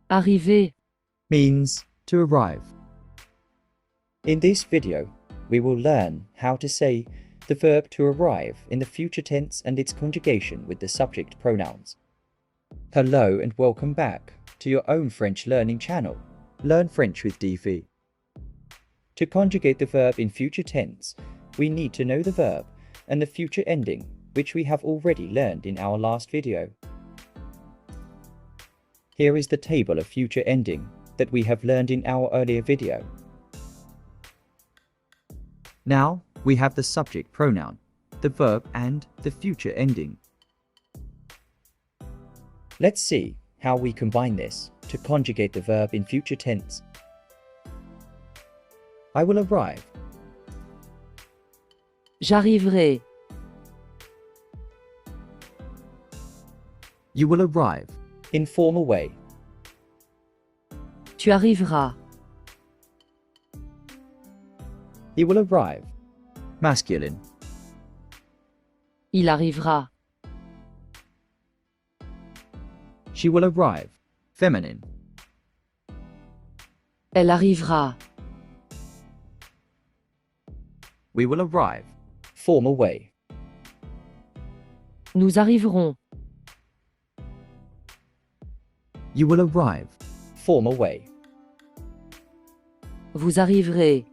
Arriver. means to arrive. In this video, we will learn how to say the verb to arrive in the future tense and its conjugation with the subject pronouns. Hello and welcome back to your own French learning channel, Learn French with Di.Vi. To conjugate the verb in future tense, we need to know the verb and the future ending, which we have already learned in our last video. Here is the table of future ending that we have learned in our earlier video. Now we have the subject pronoun, the verb and the future ending. Let's see how we combine this to conjugate the verb in future tense. I will arrive. J'arriverai. You will arrive. Informal way. Tu arriveras. He will arrive. Masculine. Il arrivera. She will arrive. Feminine. Elle arrivera. We will arrive. Formal way. Nous arriverons. You will arrive. Formal way. Vous arriverez.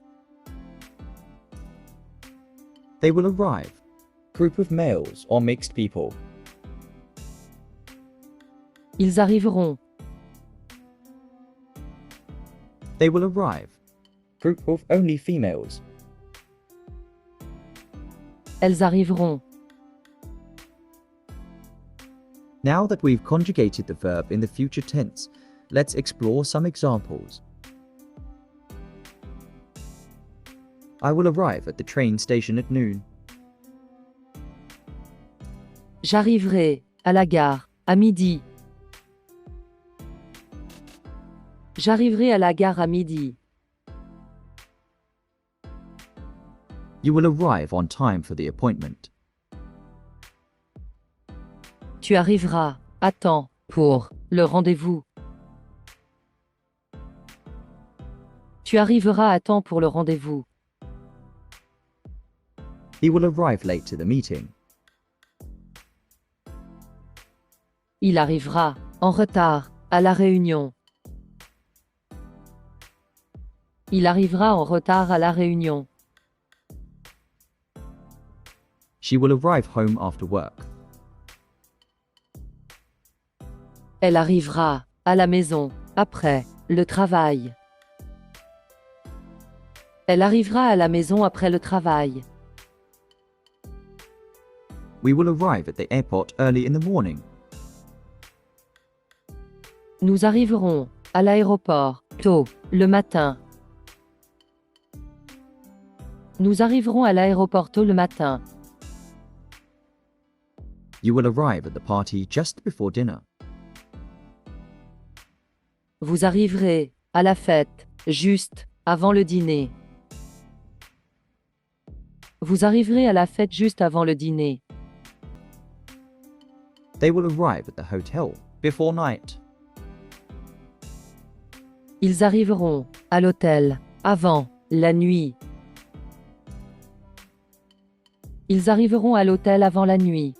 They will arrive. Group of males or mixed people. Ils arriveront. They will arrive. Group of only females. Elles arriveront. Now that we've conjugated the verb in the future tense, let's explore some examples. I will arrive at the train station at noon. J'arriverai à la gare à midi. J'arriverai à la gare à midi. You will arrive on time for the appointment. Tu arriveras à temps pour le rendez-vous. Tu arriveras à temps pour le rendez-vous. He will arrive late to the meeting. Il arrivera en retard à la réunion. Il arrivera en retard à la réunion. She will arrive home after work. Elle arrivera à la maison après le travail. Elle arrivera à la maison après le travail. We will arrive at the airport early in the morning. Nous arriverons à l'aéroport tôt le matin. Nous arriverons à l'aéroport tôt le matin. You will arrive at the party just before dinner. Vous arriverez à la fête juste avant le dîner. Vous arriverez à la fête juste avant le dîner. They will arrive at the hotel before night. Ils arriveront à l'hôtel avant la nuit. Ils arriveront à l'hôtel avant la nuit.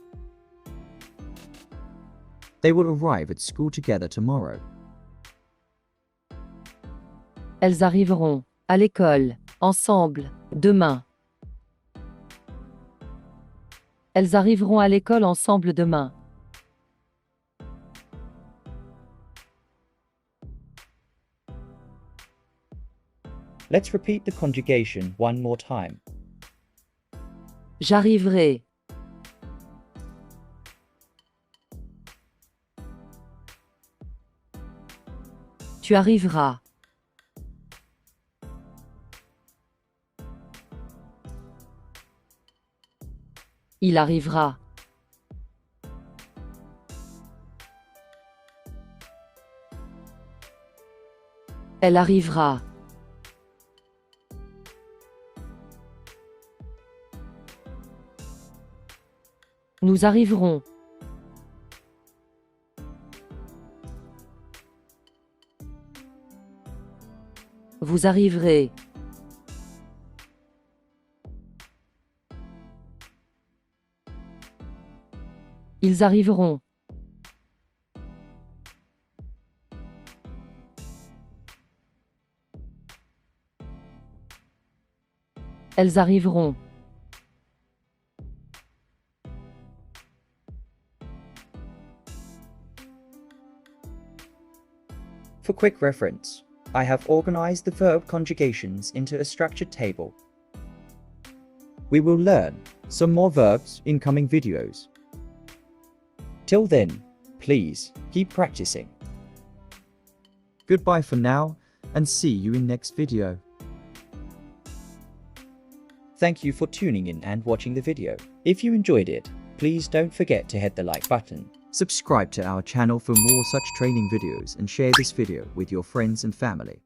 They will arrive at school together tomorrow. Elles arriveront à l'école ensemble demain. Elles arriveront à l'école ensemble demain. Let's repeat the conjugation one more time. J'arriverai. Tu arriveras. Il arrivera. Elle arrivera. Nous arriverons. Vous arriverez. Ils arriveront. Elles arriveront. For quick reference, I have organized the verb conjugations into a structured table. We will learn some more verbs in coming videos. Till then, please keep practicing. Goodbye for now, and see you in next video. Thank you for tuning in and watching the video. If you enjoyed it, please don't forget to hit the like button. Subscribe to our channel for more such training videos and share this video with your friends and family.